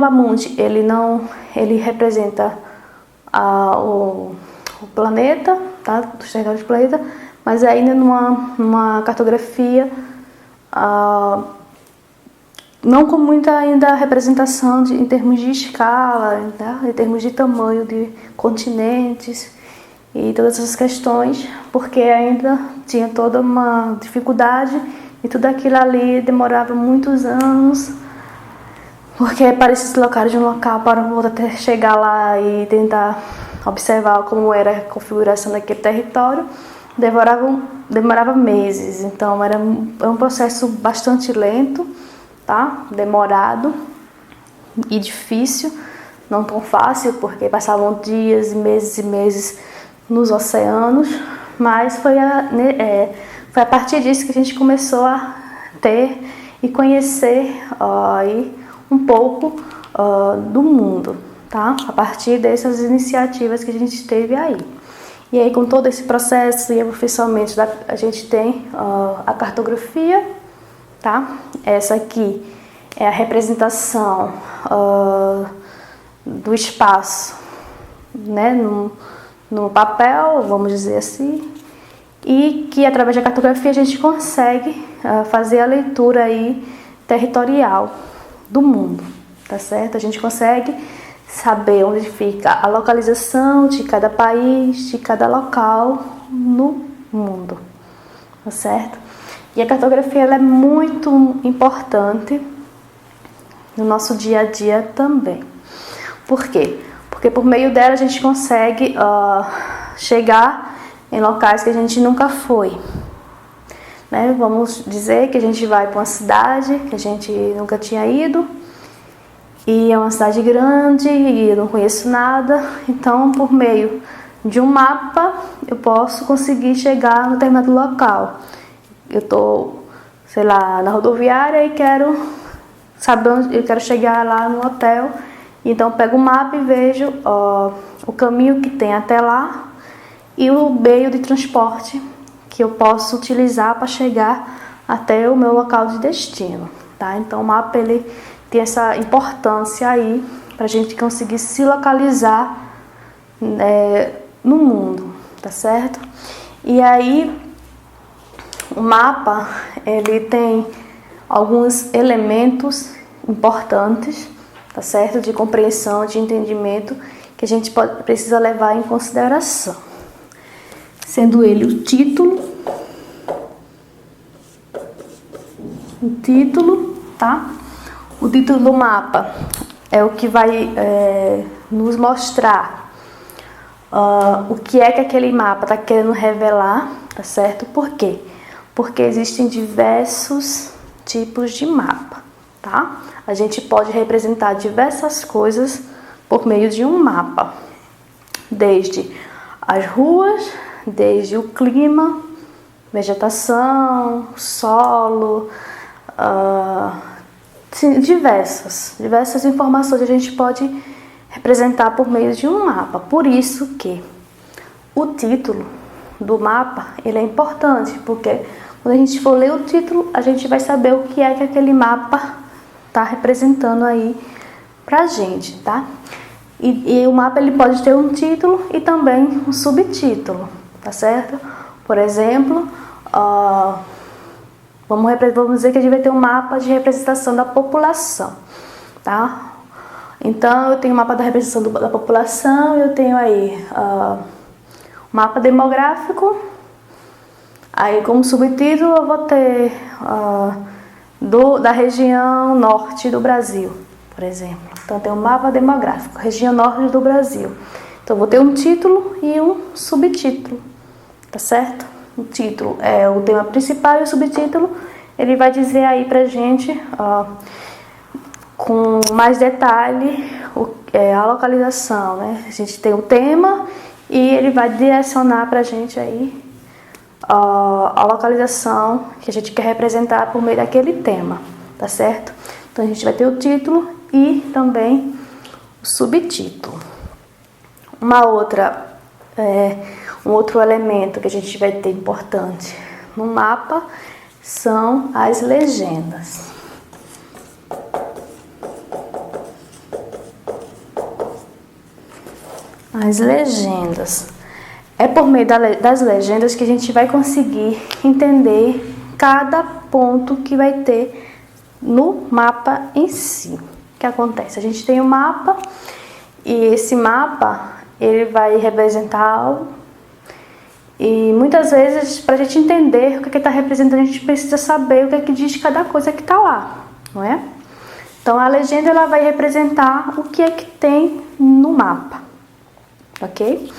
Mapa Mundi, ele representa o planeta, tá? Dos territórios do planeta, mas ainda numa cartografia não com muita ainda representação em termos de escala, tá? Em termos de tamanho de continentes e todas essas questões, porque ainda tinha toda uma dificuldade e tudo aquilo ali demorava muitos anos, porque para se deslocar de um local para o outro até chegar lá e tentar observar como era a configuração daquele território, demorava meses. Então era um processo bastante lento, tá? Demorado e difícil, não tão fácil, porque passavam dias e meses nos oceanos, mas foi a partir disso que a gente começou a ter e conhecer aí um pouco do mundo, tá? A partir dessas iniciativas que a gente teve aí. E aí, com todo esse processo e aperfeiçoamento, a gente tem a cartografia, tá? Essa aqui é a representação do espaço, né? No papel, vamos dizer assim, e que através da cartografia a gente consegue fazer a leitura aí territorial do mundo, tá certo? A gente consegue saber onde fica a localização de cada país, de cada local no mundo, tá certo? E a cartografia ela é muito importante no nosso dia a dia também. Por quê? Porque por meio dela a gente consegue chegar em locais que a gente nunca foi. Né? Vamos dizer que a gente vai para uma cidade que a gente nunca tinha ido, e é uma cidade grande e eu não conheço nada, então por meio de um mapa eu posso conseguir chegar no determinado local. Eu estou, sei lá, na rodoviária e quero saber onde eu quero chegar lá no hotel, então eu pego o mapa e vejo o caminho que tem até lá e o meio de transporte que eu posso utilizar para chegar até o meu local de destino, tá? Então o mapa ele tem essa importância aí para a gente conseguir se localizar no mundo, tá certo? E aí o mapa ele tem alguns elementos importantes, tá certo? De compreensão, de entendimento que a gente precisa levar em consideração, sendo ele o título, tá? O título do mapa é o que vai nos mostrar o que é que aquele mapa está querendo revelar, tá certo? Por quê? Porque existem diversos tipos de mapa, tá? A gente pode representar diversas coisas por meio de um mapa, desde as ruas, desde o clima, vegetação, solo, diversas informações a gente pode representar por meio de um mapa. Por isso que o título do mapa ele é importante, porque quando a gente for ler o título, a gente vai saber o que é que aquele mapa está representando aí pra gente, tá? E o mapa ele pode ter um título e também um subtítulo, tá certo? Por exemplo, vamos dizer que a gente vai ter um mapa de representação da população, tá? Então, eu tenho o mapa da representação da população, eu tenho aí o mapa demográfico, aí como subtítulo eu vou ter da região norte do Brasil, por exemplo. Então, tem um mapa demográfico, região norte do Brasil. Então, eu vou ter um título e um subtítulo, tá certo? O título é o tema principal e o subtítulo ele vai dizer aí pra gente com mais detalhe a localização, né? A gente tem o tema e ele vai direcionar pra gente aí a localização que a gente quer representar por meio daquele tema, tá certo? Então a gente vai ter o título e também o subtítulo. Um outro elemento que a gente vai ter importante no mapa são as legendas. as legendas. É por meio das legendas que a gente vai conseguir entender cada ponto que vai ter no mapa em si. O que acontece? A gente tem um mapa e esse mapa ele vai representar algo e muitas vezes para a gente entender o que está representando a gente precisa saber o que é que diz cada coisa que está lá, não é? Então a legenda ela vai representar o que é que tem no mapa, ok?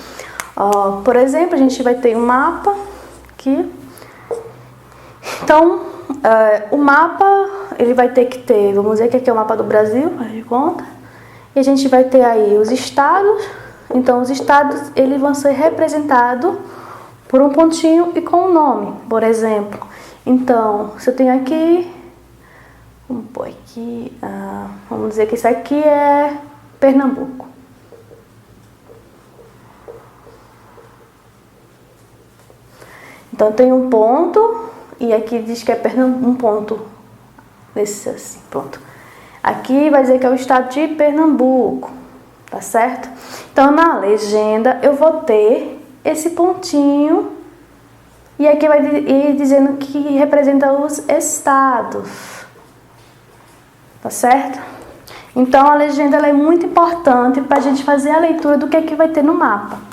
Por exemplo, a gente vai ter um mapa aqui. Então, o mapa, ele vai ter que ter, vamos dizer que aqui é o mapa do Brasil, faz de conta. E a gente vai ter aí os estados. Então, os estados, eles vão ser representados por um pontinho e com um nome, por exemplo. Então, se eu tenho aqui, vamos pôr aqui, vamos dizer que isso aqui é Pernambuco. Então tem um ponto e aqui diz que é um ponto desse assim, pronto. Aqui vai dizer que é o estado de Pernambuco, tá certo? Então na legenda eu vou ter esse pontinho e aqui vai ir dizendo que representa os estados, tá certo? Então a legenda ela é muito importante para a gente fazer a leitura do que é que vai ter no mapa.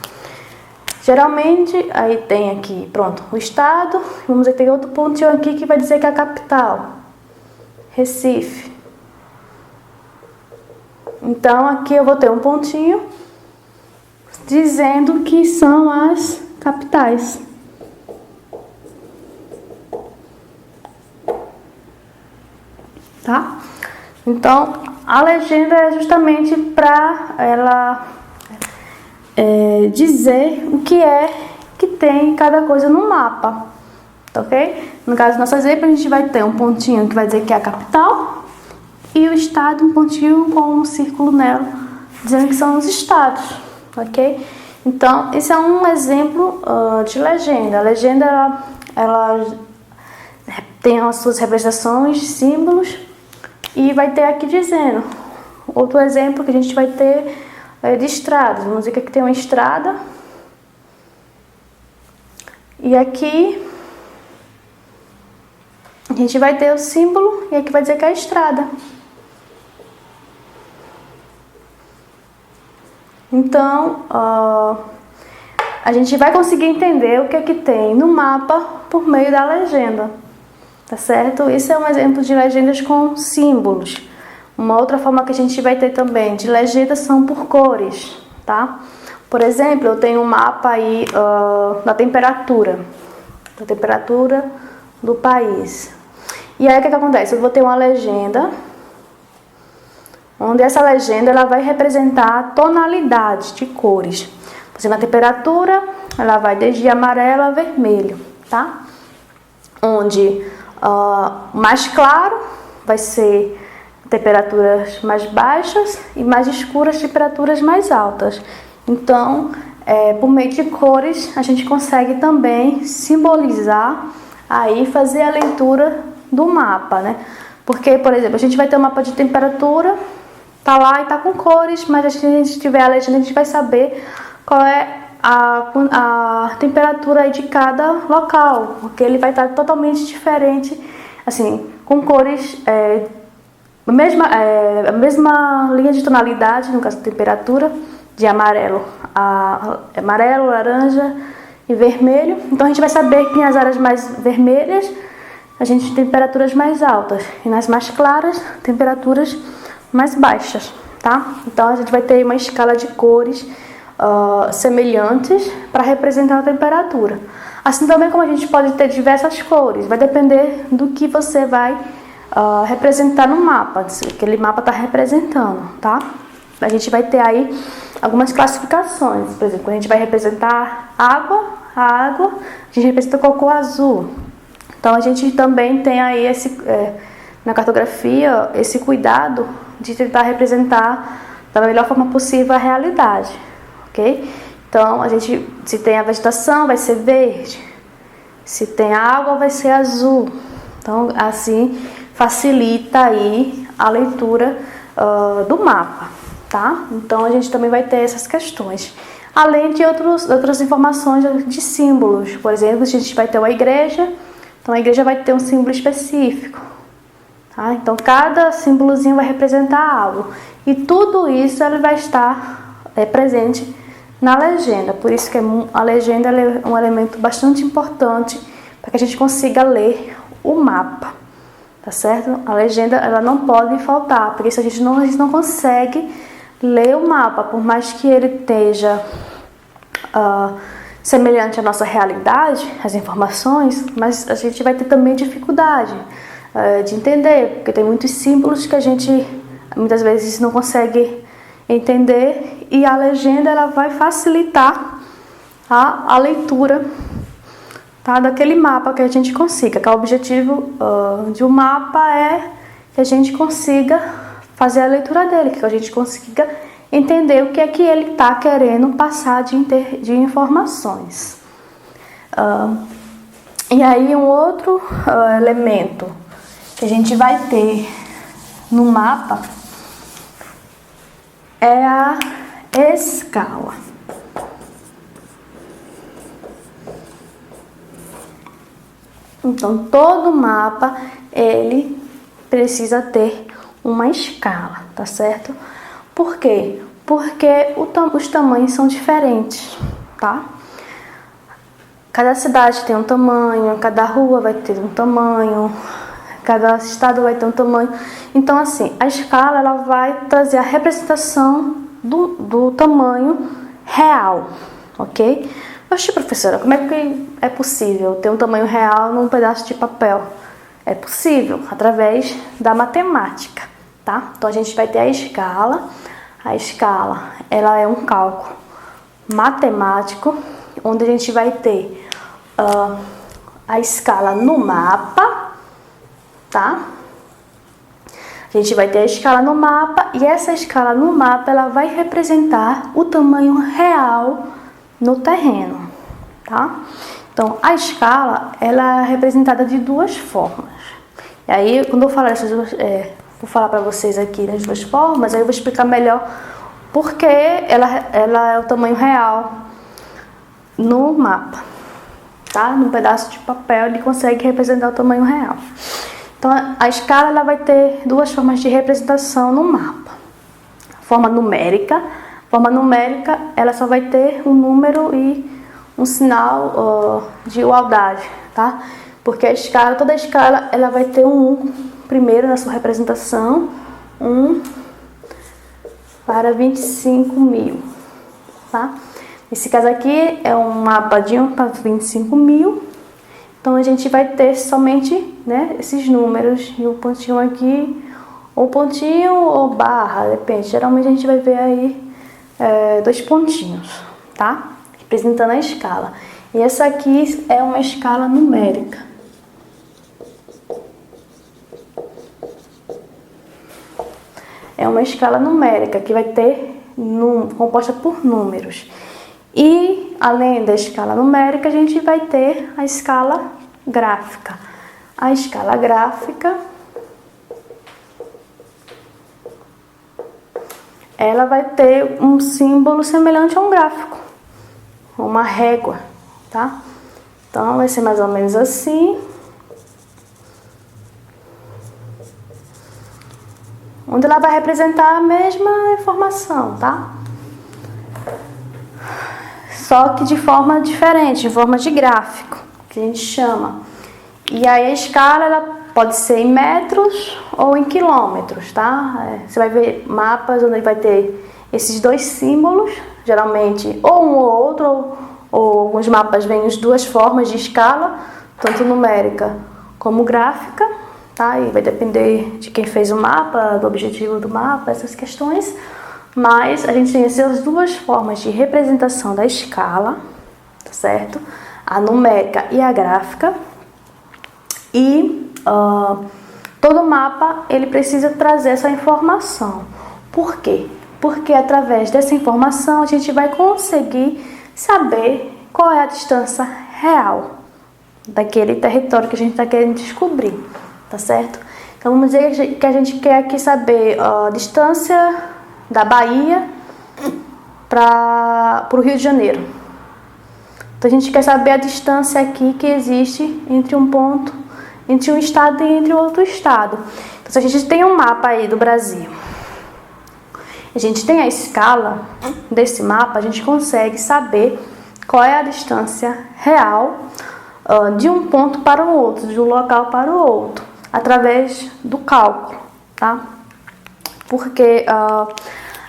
Geralmente, aí tem aqui, pronto, o estado, vamos dizer que tem outro pontinho aqui que vai dizer que é a capital, Recife. Então, aqui eu vou ter um pontinho dizendo que são as capitais. Tá? Então, a legenda é justamente para ela dizer o que é que tem cada coisa no mapa, tá ok? No caso do nosso exemplo, a gente vai ter um pontinho que vai dizer que é a capital e o estado, um pontinho com um círculo nela, dizendo que são os estados, ok? Então, esse é um exemplo de legenda. A legenda, ela tem as suas representações, símbolos, e vai ter aqui dizendo. Outro exemplo que a gente vai ter de estradas. Vamos dizer que aqui tem uma estrada. E aqui a gente vai ter o símbolo e aqui vai dizer que é a estrada. Então, a gente vai conseguir entender o que é que tem no mapa por meio da legenda. Tá certo? Isso é um exemplo de legendas com símbolos. Uma outra forma que a gente vai ter também de legendas são por cores, tá? Por exemplo, eu tenho um mapa aí da temperatura do país. E aí o que acontece? Eu vou ter uma legenda, onde essa legenda ela vai representar tonalidades de cores. Por exemplo, a temperatura, ela vai desde amarelo a vermelho, tá? Onde mais claro vai ser temperaturas mais baixas e mais escuras, temperaturas mais altas. Então, por meio de cores, a gente consegue também simbolizar, aí fazer a leitura do mapa, né? Porque, por exemplo, a gente vai ter um mapa de temperatura, tá lá e tá com cores, mas se a gente tiver a legenda, a gente vai saber qual é a temperatura aí de cada local, porque ele vai estar totalmente diferente, assim, com cores a mesma linha de tonalidade, no caso de temperatura, de amarelo, laranja e vermelho. Então a gente vai saber que nas áreas mais vermelhas a gente tem temperaturas mais altas e nas mais claras temperaturas mais baixas, tá? Então a gente vai ter uma escala de cores semelhantes para representar a temperatura. Assim também como a gente pode ter diversas cores, vai depender do que você vai representar no mapa, aquele mapa está representando, tá? A gente vai ter aí algumas classificações, por exemplo, quando a gente vai representar água, a gente representa cocô azul. Então a gente também tem aí na cartografia esse cuidado de tentar representar da melhor forma possível a realidade, ok? Então se tem a vegetação vai ser verde, se tem água vai ser azul. Então assim facilita aí a leitura do mapa, tá? Então a gente também vai ter essas questões. além de outras informações de símbolos. Por exemplo, a gente vai ter uma igreja, então a igreja vai ter um símbolo específico. Tá? Então cada símbolozinho vai representar algo. E tudo isso ele vai estar presente na legenda. Por isso que a legenda é um elemento bastante importante para que a gente consiga ler o mapa. Tá certo? A legenda ela não pode faltar, porque isso a gente não consegue ler o mapa, por mais que ele esteja semelhante à nossa realidade, as informações, mas a gente vai ter também dificuldade de entender, porque tem muitos símbolos que a gente muitas vezes não consegue entender, e a legenda ela vai facilitar a leitura, tá, daquele mapa, que a gente consiga, que o objetivo de um mapa é que a gente consiga fazer a leitura dele, que a gente consiga entender o que é que ele está querendo passar de informações. E aí um outro elemento que a gente vai ter no mapa é a escala. Então, todo mapa, ele precisa ter uma escala, tá certo? Por quê? Porque os tamanhos são diferentes, tá? Cada cidade tem um tamanho, cada rua vai ter um tamanho, cada estado vai ter um tamanho. Então, assim, a escala, ela vai trazer a representação do tamanho real, ok? Oxe, professora, como é que é possível ter um tamanho real num pedaço de papel? É possível, através da matemática, tá? Então, a gente vai ter a escala. A escala, ela é um cálculo matemático, onde a gente vai ter a escala no mapa, tá? A gente vai ter a escala no mapa, e essa escala no mapa, ela vai representar o tamanho real no terreno, tá? Então, a escala, ela é representada de duas formas. E aí, quando eu falar essas duas, vou falar para vocês aqui das duas formas, aí eu vou explicar melhor porque ela é o tamanho real no mapa, tá? Num pedaço de papel, ele consegue representar o tamanho real. Então, a escala, ela vai ter duas formas de representação no mapa. Forma numérica. Forma numérica, ela só vai ter um número e um sinal de igualdade, tá? Porque a escala, toda a escala, ela vai ter um primeiro na sua representação, 1 para 25.000, tá? Esse caso aqui é um mapa de 1 para 25.000, então a gente vai ter somente, né, esses números e o pontinho aqui, ou pontinho ou barra, depende. Geralmente a gente vai ver aí 2 pontinhos, tá? Representando a escala. E essa aqui é uma escala numérica. É uma escala numérica que vai ter composta por números. E além da escala numérica, a gente vai ter a escala gráfica. A escala gráfica, ela vai ter um símbolo semelhante a um gráfico, uma régua, tá? Então, vai ser mais ou menos assim. Onde ela vai representar a mesma informação, tá? Só que de forma diferente, de forma de gráfico, que a gente chama. E aí a escala, ela pode ser em metros ou em quilômetros, tá? Você vai ver mapas onde vai ter esses 2 símbolos, geralmente ou um ou outro, ou alguns mapas vêm as 2 formas de escala, tanto numérica como gráfica, tá? E vai depender de quem fez o mapa, do objetivo do mapa, essas questões. Mas a gente tem essas 2 formas de representação da escala, tá certo? A numérica e a gráfica. E todo mapa, ele precisa trazer essa informação. Por quê? Porque através dessa informação a gente vai conseguir saber qual é a distância real daquele território que a gente está querendo descobrir, tá certo? Então vamos dizer que a gente quer aqui saber a distância da Bahia para o Rio de Janeiro. Então a gente quer saber a distância aqui que existe entre um ponto, entre um estado e entre outro estado. Então se a gente tem um mapa aí do Brasil, a gente tem a escala desse mapa, a gente consegue saber qual é a distância real de um ponto para o outro, de um local para o outro, através do cálculo, tá? Porque a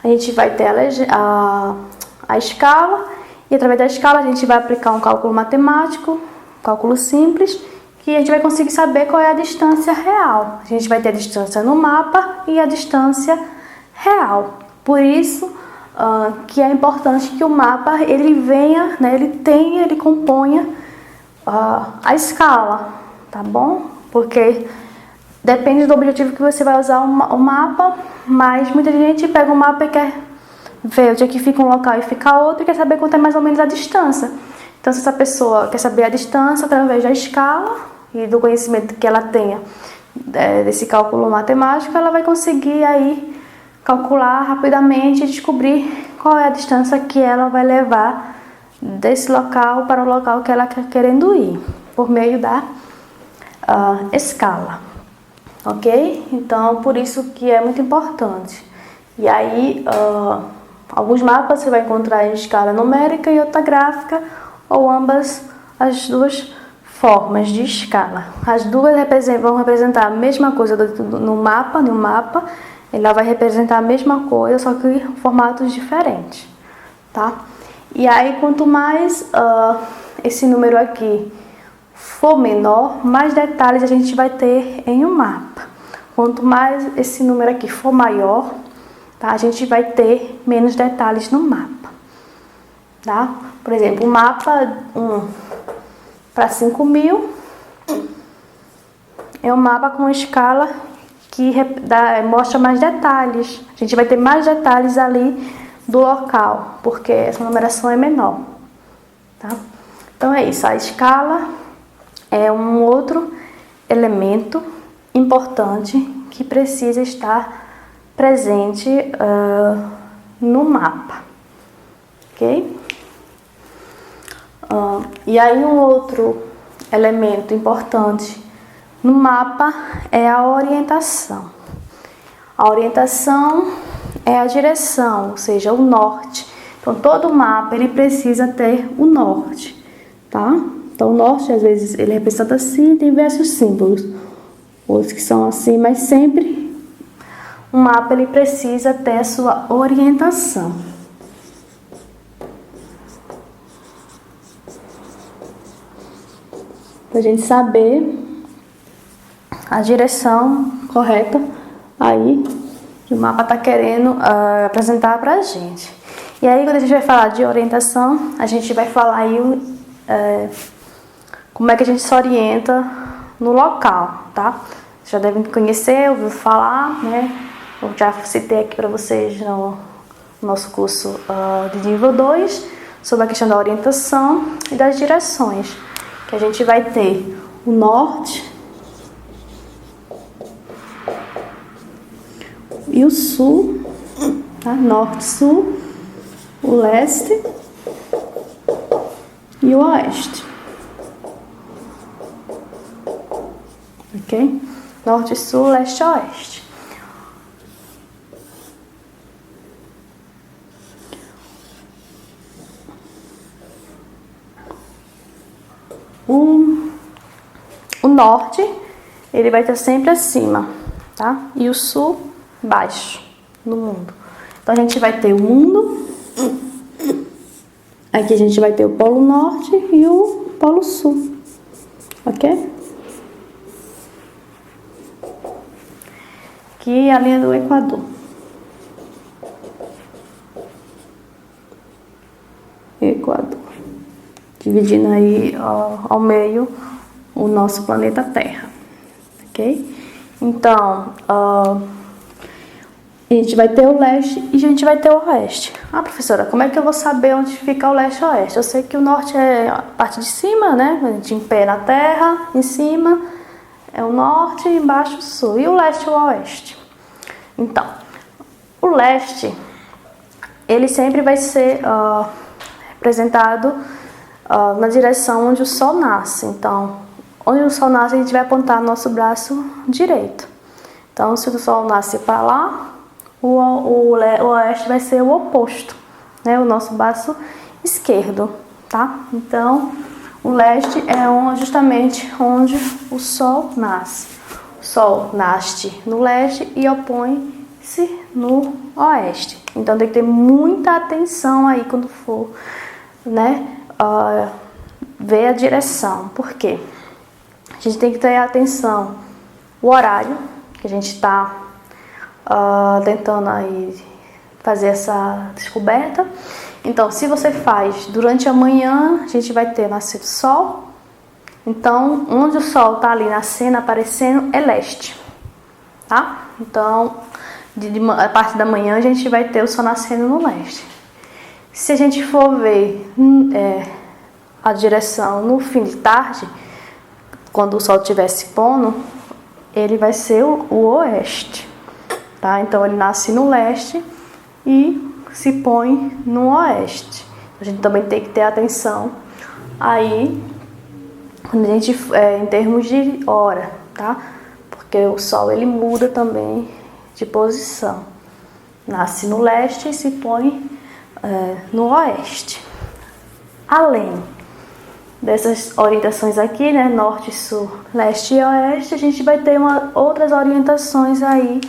gente vai ter a escala, e através da escala a gente vai aplicar um cálculo matemático, cálculo simples, que a gente vai conseguir saber qual é a distância real. A gente vai ter a distância no mapa e a distância real. Por isso que é importante que o mapa ele venha, né, ele componha a escala, tá bom? Porque depende do objetivo que você vai usar o mapa, mas muita gente pega o mapa e quer ver onde é que fica um local e fica outro e quer saber quanto é mais ou menos a distância. Então, se essa pessoa quer saber a distância através da escala e do conhecimento que ela tenha desse cálculo matemático, ela vai conseguir aí calcular rapidamente e descobrir qual é a distância que ela vai levar desse local para o local que ela está querendo ir, por meio da escala, ok? Então, por isso que é muito importante. E aí, alguns mapas você vai encontrar em escala numérica e outra gráfica, ou ambas as duas formas de escala. As duas vão representar a mesma coisa no mapa, ela vai representar a mesma coisa, só que em formatos diferentes, tá? E aí, quanto mais esse número aqui for menor, mais detalhes a gente vai ter em um mapa. Quanto mais esse número aqui for maior, tá? A gente vai ter menos detalhes no mapa, tá? Por exemplo, o mapa 1 para 5.000 é um mapa com escala que mostra mais detalhes. A gente vai ter mais detalhes ali do local, porque essa numeração é menor, tá? Então é isso, a escala é um outro elemento importante que precisa estar presente no mapa, ok? E aí um outro elemento importante no mapa é a orientação. A orientação é a direção, ou seja, o norte. Então todo mapa ele precisa ter o norte, tá? Então o norte às vezes ele é representado assim, tem diversos símbolos, outros que são assim, mas sempre o mapa ele precisa ter a sua orientação. Para a gente saber a direção correta aí que o mapa está querendo apresentar para a gente. E aí, quando a gente vai falar de orientação, a gente vai falar aí como é que a gente se orienta no local, tá? Vocês já devem conhecer, ouviu falar, né? Eu já citei aqui para vocês no nosso curso de nível 2 sobre a questão da orientação e das direções, que a gente vai ter o norte e o sul, tá? Norte, sul, o leste e o oeste, ok? Norte, sul, leste e oeste. O norte, ele vai estar sempre acima, tá? E o sul, baixo, no mundo. Então, a gente vai ter o mundo. Aqui a gente vai ter o polo norte e o polo sul, ok? Aqui é a linha do Equador. Equador. Dividindo aí ao meio o nosso planeta Terra, ok? Então, a gente vai ter o leste e a gente vai ter o oeste. Ah, professora, como é que eu vou saber onde fica o leste e o oeste? Eu sei que o norte é a parte de cima, né? A gente em pé na terra, em cima é o norte e embaixo o sul. E o leste e o oeste? Então, o leste ele sempre vai ser representado na direção onde o Sol nasce. Então, onde o Sol nasce, a gente vai apontar nosso braço direito. Então, se o Sol nasce para lá, o oeste vai ser o oposto, né? O nosso braço esquerdo, tá? Então, o leste é justamente onde o Sol nasce. O Sol nasce no leste e opõe-se no oeste. Então, tem que ter muita atenção aí quando for, né, ver a direção. Por quê? A gente tem que ter atenção o horário que a gente está tentando aí fazer essa descoberta. Então, se você faz durante a manhã, a gente vai ter nascido Sol. Então, onde o Sol está ali nascendo, aparecendo, é leste, tá? Então, a parte da manhã, a gente vai ter o Sol nascendo no leste. Se a gente for ver a direção no fim de tarde, quando o Sol estiver se pondo, ele vai ser o oeste, tá? Então, ele nasce no leste e se põe no oeste. A gente também tem que ter atenção aí, quando a gente, em termos de hora, tá? Porque o Sol, ele muda também de posição. Nasce no leste e se põe no oeste. Além dessas orientações aqui, né, norte, sul, leste e oeste, a gente vai ter outras orientações aí.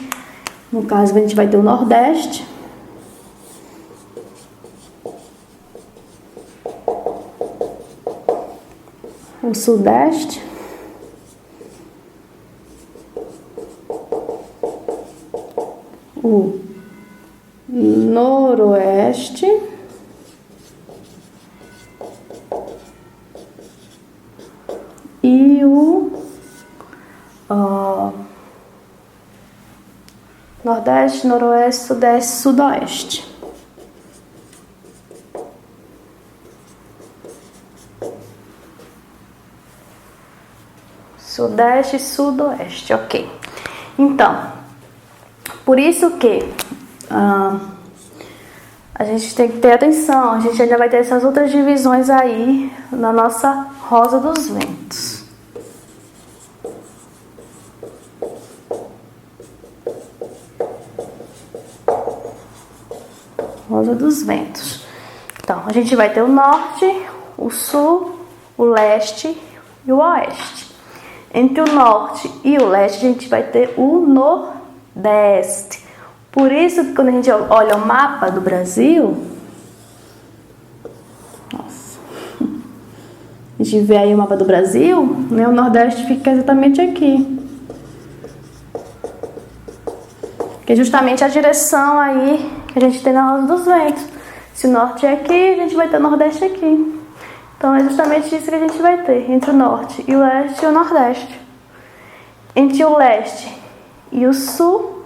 No caso, a gente vai ter o nordeste, o sudeste, o noroeste, e o nordeste, noroeste, sudeste, sudoeste. Sudeste e sudoeste, ok. Então, por isso que a gente tem que ter atenção, a gente ainda vai ter essas outras divisões aí na nossa Rosa dos Ventos. Rosa dos Ventos. Então, a gente vai ter o norte, o sul, o leste e o oeste. Entre o norte e o leste, a gente vai ter o nordeste. Por isso que quando a gente olha o mapa do Brasil, a gente vê aí o mapa do Brasil, né, o nordeste fica exatamente aqui. Que é justamente a direção aí que a gente tem na Rosa dos Ventos. Se o norte é aqui, a gente vai ter o nordeste aqui. Então, é justamente isso que a gente vai ter, entre o norte e o leste e o nordeste. Entre o leste e o sul,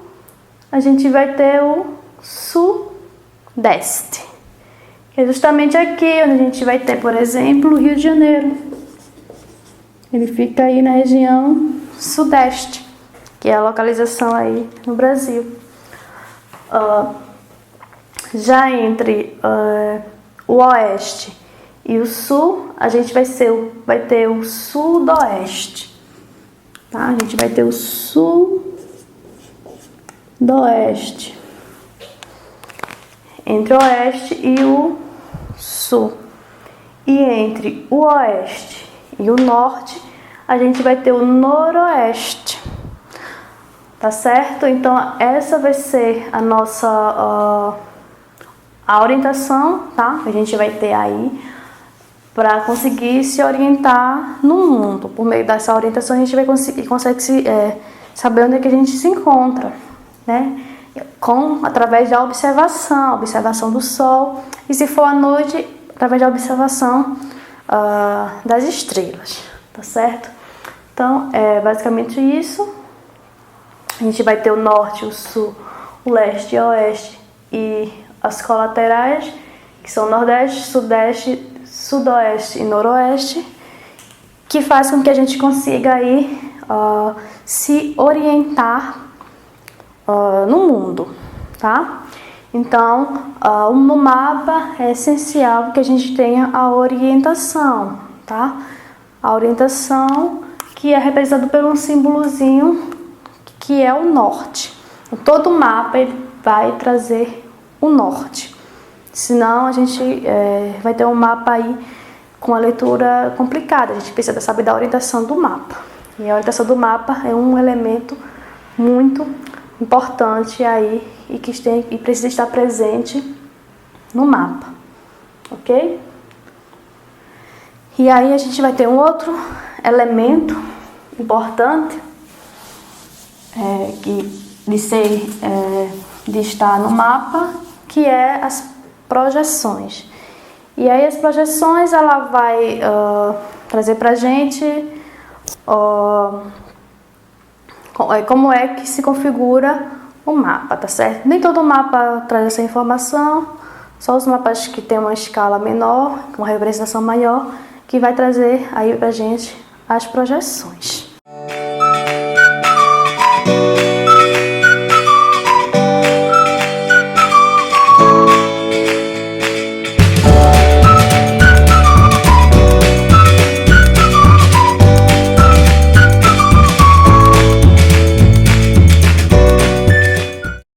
a gente vai ter o sudeste. Que é justamente aqui onde a gente vai ter, por exemplo, o Rio de Janeiro. Ele fica aí na região sudeste, que é a localização aí no Brasil. Já entre o oeste e o sul, a gente vai ter o sudoeste, tá? A gente vai ter o sudoeste entre o oeste e o sul. E entre o oeste e o norte, a gente vai ter o noroeste, tá certo? Então, essa vai ser a nossa a orientação, tá? Que a gente vai ter aí para conseguir se orientar no mundo. Por meio dessa orientação, a gente vai consegue saber onde é que a gente se encontra, né? Através da observação do Sol, e se for à noite, através da observação das estrelas, tá certo? Então, é basicamente isso. A gente vai ter o norte, o sul, o leste e o oeste e as colaterais, que são nordeste, sudeste, sudoeste e noroeste, que faz com que a gente consiga aí se orientar no mundo, tá? Então, no mapa é essencial que a gente tenha a orientação, tá? A orientação que é representada por um símbolozinho que é o norte. Todo mapa ele vai trazer o norte. Senão a gente vai ter um mapa aí com a leitura complicada. A gente precisa saber da orientação do mapa. E a orientação do mapa é um elemento muito importante aí e precisa estar presente no mapa, ok? E aí a gente vai ter um outro elemento importante de estar no mapa, que é as projeções. E aí as projeções ela vai trazer pra gente como é que se configura o mapa, tá certo? Nem todo mapa traz essa informação, só os mapas que tem uma escala menor, uma representação maior, que vai trazer aí pra gente as projeções.